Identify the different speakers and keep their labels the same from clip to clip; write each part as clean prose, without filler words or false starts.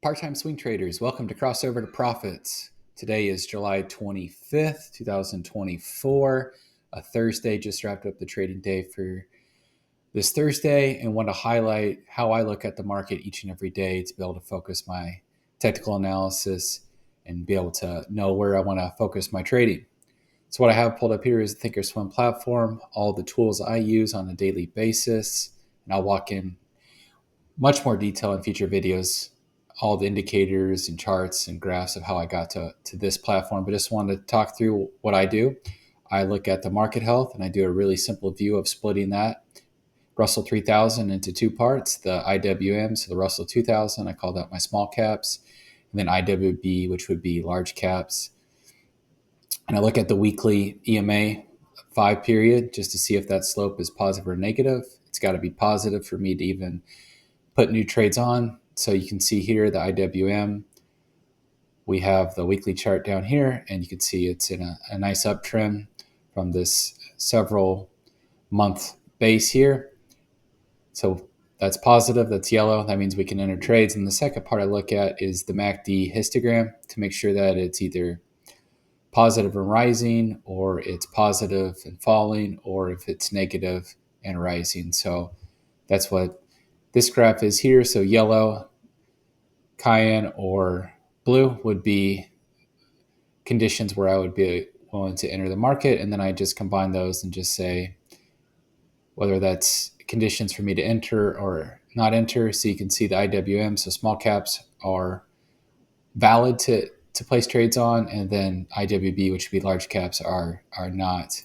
Speaker 1: Part-time swing traders, welcome to Crossover to Profits. Today is July 25th, 2024, a Thursday. Just wrapped up the trading day for this Thursday and want to highlight how I look at the market each and every day to be able to focus my technical analysis and be able to know where I want to focus my trading. So what I have pulled up here is the Thinkorswim platform, all the tools I use on a daily basis, and I'll walk in much more detail in future videos, all the indicators and charts and graphs of how I got to this platform. But just wanted to talk through what I do. I look at the market health and I do a really simple view of splitting that Russell 3000 into two parts, the IWM, so the Russell 2000, I call that my small caps, and then IWB, which would be large caps. And I look at the weekly EMA 5 period just to see if that slope is positive or negative. It's got to be positive for me to even put new trades on. So you can see here the IWM. We have the weekly chart down here, and you can see it's in a nice uptrend from this several month base here. So that's positive, that's yellow. That means we can enter trades. And the second part I look at is the MACD histogram to make sure that it's either positive and rising, or it's positive and falling, or if it's negative and rising. So that's what this graph is here. So yellow, cayenne, or blue would be conditions where I would be willing to enter the market. And then I just combine those and just say whether that's conditions for me to enter or not enter. So you can see the IWM, so small caps are valid to place trades on, and then IWB, which would be large caps, are not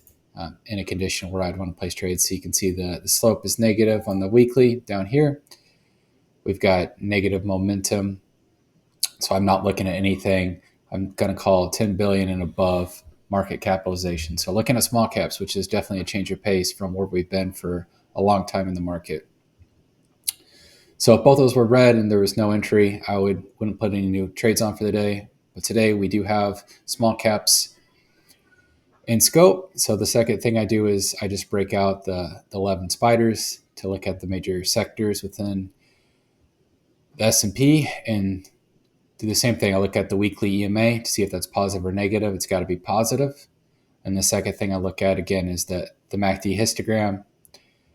Speaker 1: in a condition where I'd want to place trades. So you can see the slope is negative on the weekly down here. We've got negative momentum. So I'm not looking at anything I'm going to call 10 billion and above market capitalization. So looking at small caps, which is definitely a change of pace from where we've been for a long time in the market. So if both those were red and there was no entry, I wouldn't put any new trades on for the day. But today we do have small caps in scope. So the second thing I do is I just break out the 11 spiders to look at the major sectors within the S&P and do the same thing. I look at the weekly EMA to see if that's positive or negative. It's got to be positive. And the second thing I look at again is the MACD histogram.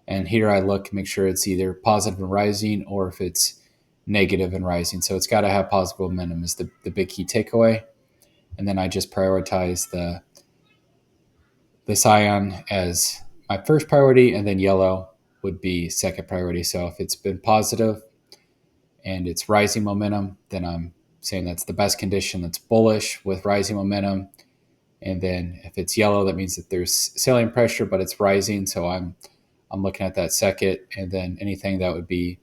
Speaker 1: And here I look, make sure it's either positive and rising or if it's negative and rising. So it's got to have positive momentum is the big key takeaway. And then I just prioritize the cyan as my first priority, and then yellow would be second priority. So if it's been positive and it's rising momentum, then I'm saying that's the best condition, that's bullish with rising momentum. And then if it's yellow, that means that there's selling pressure, but it's rising. So I'm looking at that second, and then anything that would be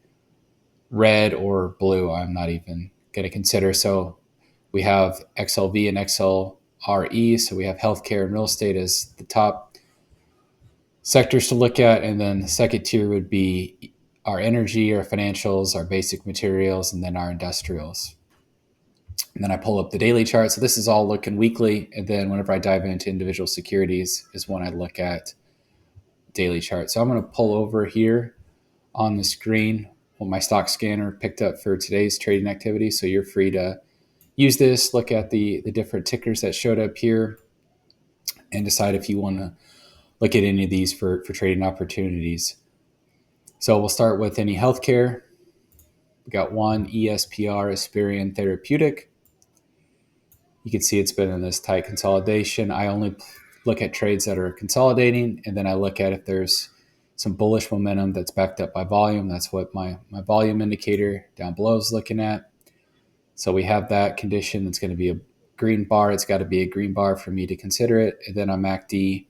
Speaker 1: red or blue, I'm not even going to consider. So we have XLV and XLRE. So we have healthcare and real estate as the top sectors to look at. And then the second tier would be our energy, our financials, our basic materials, and then our industrials. And then I pull up the daily chart. So this is all looking weekly. And then whenever I dive into individual securities is when I look at daily chart. So I'm going to pull over here on the screen what my stock scanner picked up for today's trading activity. So you're free to use this, look at the different tickers that showed up here, and decide if you want to look at any of these for trading opportunities. So we'll start with any healthcare. We got one ESPR, Aspirion Therapeutic. You can see it's been in this tight consolidation. I only look at trades that are consolidating, and then I look at if there's some bullish momentum that's backed up by volume. That's what my volume indicator down below is looking at. So we have that condition. It's going to be a green bar. It's got to be a green bar for me to consider it. And then our MACD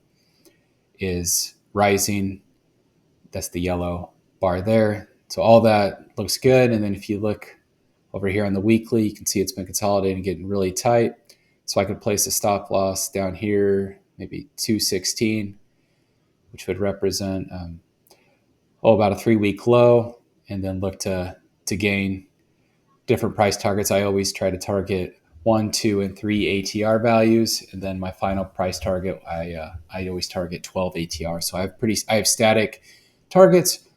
Speaker 1: is rising. That's the yellow bar there. So all that looks good. And then if you look over here on the weekly, you can see it's been consolidating, getting really tight. So I could place a stop loss down here, maybe 216, which would represent about a 3-week low, and then look to gain different price targets. I always try to target 1, 2, and 3 ATR values, and then my final price target, I always target 12 ATR. So I have static targets.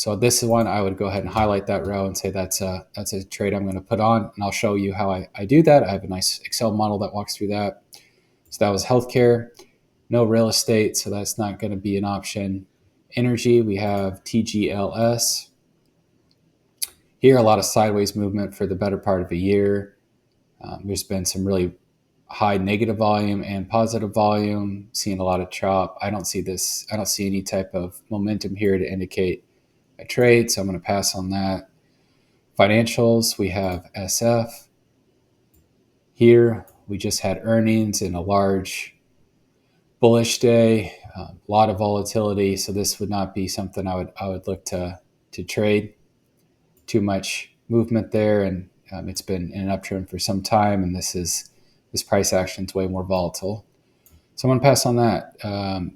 Speaker 1: So this is one I would go ahead and highlight that row and say that's a trade I'm going to put on, and I'll show you how I do that. I have a nice Excel model that walks through that. So that was healthcare, no real estate, so that's not going to be an option. Energy, we have TGLS. Here, a lot of sideways movement for the better part of a year. There's been some really high negative volume and positive volume, seeing a lot of chop. I don't see any type of momentum here to indicate a trade, so I'm going to pass on that. Financials, we have SF. Here, we just had earnings and a large bullish day, a lot of volatility, so this would not be something I would look to trade. Too much movement there, and it's been in an uptrend for some time, and this price action is way more volatile. So I'm going to pass on that.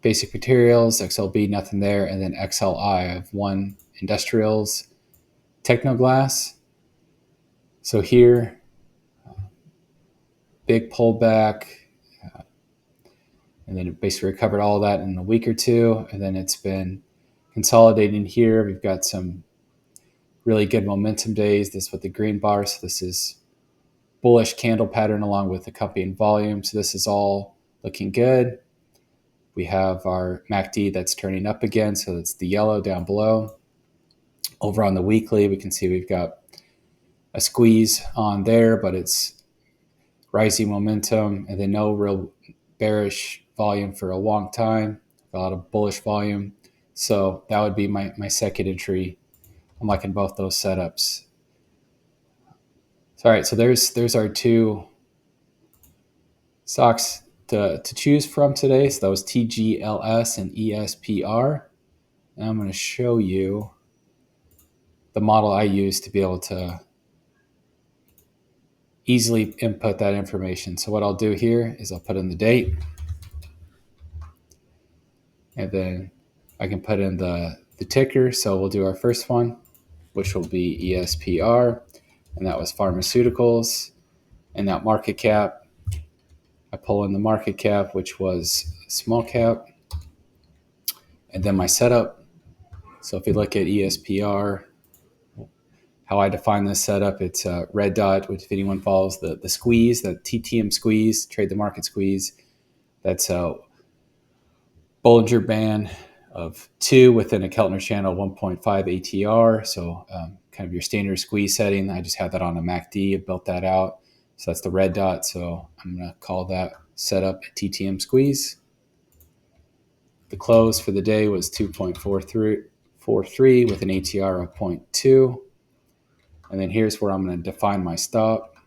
Speaker 1: Basic materials, XLB, nothing there, and then XLI. I have one industrials, Technoglass. So here, big pullback, and then it basically recovered all of that in a week or two, and then it's been consolidating here. We've got some really good momentum days. This with the green bar, so this is bullish candle pattern along with accompanying volume. So this is all looking good. We have our MACD that's turning up again, so it's the yellow down below. Over on the weekly, we can see we've got a squeeze on there, but it's rising momentum, and then no real bearish volume for a long time, a lot of bullish volume. So that would be my second entry. I'm liking both those setups. So, all right, so there's our two stocks to choose from today. So that was TGLS and ESPR. And I'm going to show you the model I use to be able to easily input that information. So what I'll do here is I'll put in the date, and then I can put in the ticker. So we'll do our first one, which will be ESPR, and that was pharmaceuticals. And that market cap, I pull in the market cap, which was small cap, and then my setup. So if you look at ESPR, how I define this setup, it's a red dot, which if anyone follows the squeeze, the TTM squeeze, trade the market squeeze, that's a Bollinger Band of 2 within a Keltner channel, 1.5 ATR. So kind of your standard squeeze setting. I just had that on a MACD. I built that out. So that's the red dot. So I'm going to call that setup a TTM squeeze. The close for the day was 2.43 with an ATR of 0.2. And then here's where I'm going to define my stop.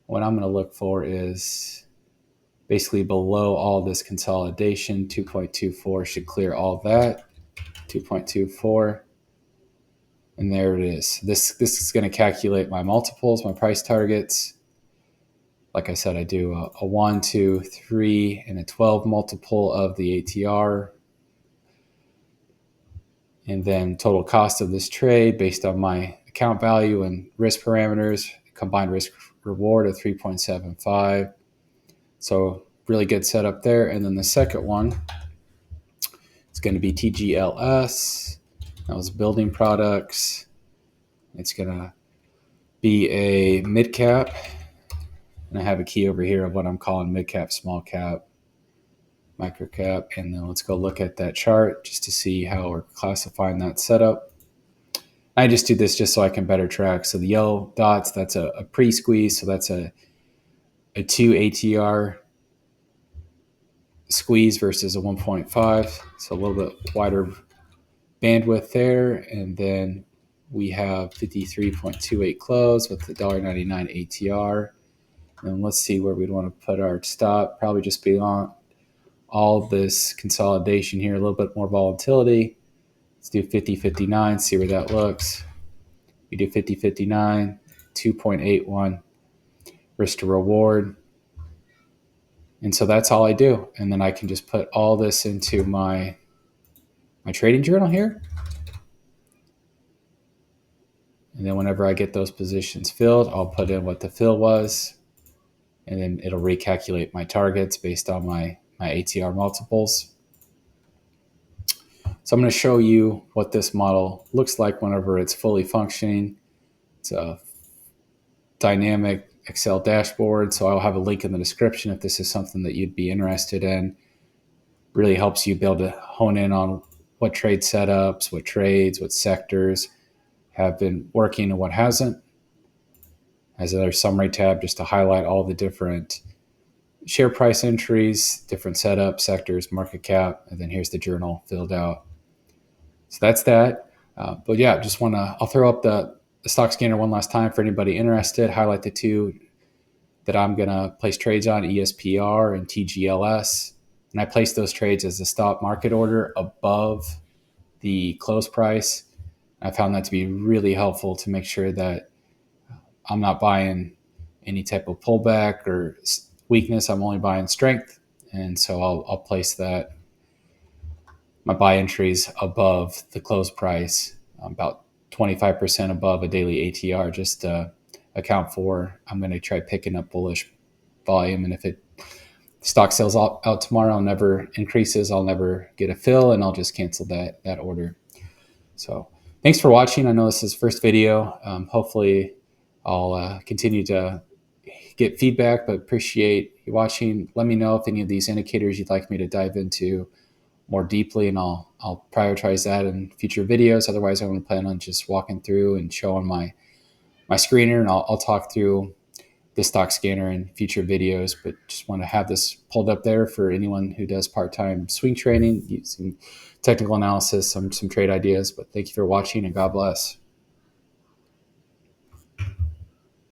Speaker 1: What I'm going to look for is basically below all this consolidation. 2.24 should clear all that. 2.24. And there it is. This is going to calculate my multiples, my price targets. Like I said, I do a 1, 2, 3, and a 12 multiple of the ATR. And then total cost of this trade based on my account value and risk parameters, combined risk reward of 3.75. So really good setup there. And then the second one is going to be TGLS. That was building products. It's going to be a mid cap. And I have a key over here of what I'm calling mid cap, small cap, micro cap. And then let's go look at that chart just to see how we're classifying that setup. I just do this just so I can better track. So the yellow dots, that's a pre-squeeze. So that's a 2 ATR squeeze versus a 1.5. So a little bit wider bandwidth there. And then we have 53.28 close with the $1.99 ATR. And let's see where we'd want to put our stop. Probably just beyond all this consolidation here, a little bit more volatility. Let's do 50.59, see where that looks. We do 50.59, 2.81 risk to reward. And so that's all I do. And then I can just put all this into my trading journal here. And then whenever I get those positions filled, I'll put in what the fill was. And then it'll recalculate my targets based on my ATR multiples. So I'm going to show you what this model looks like whenever it's fully functioning. It's a dynamic Excel dashboard, so I'll have a link in the description if this is something that you'd be interested in. Really helps you be able to hone in on what trade setups, what trades, what sectors have been working and what hasn't. Has another summary tab just to highlight all the different share price entries, different setups, sectors, market cap, and then here's the journal filled out. So that's that. But yeah, I'll throw up the stock scanner one last time for anybody interested, highlight the two that I'm going to place trades on, ESPR and TGLS. And I place those trades as a stop market order above the close price. I found that to be really helpful to make sure that I'm not buying any type of pullback or weakness. I'm only buying strength. And so I'll place my buy entries above the close price, about 25% above a daily ATR, just to account for I'm going to try picking up bullish volume. And if stock sells out tomorrow and never increases, I'll never get a fill and I'll just cancel that order. So thanks for watching. I know this is the first video. Hopefully I'll continue to get feedback, but appreciate you watching. Let me know if any of these indicators you'd like me to dive into more deeply, and I'll prioritize that in future videos. Otherwise, I'm going to plan on just walking through and showing my screener, and I'll talk through the stock scanner in future videos. But just want to have this pulled up there for anyone who does part-time swing trading, using technical analysis, some trade ideas. But thank you for watching, and God bless.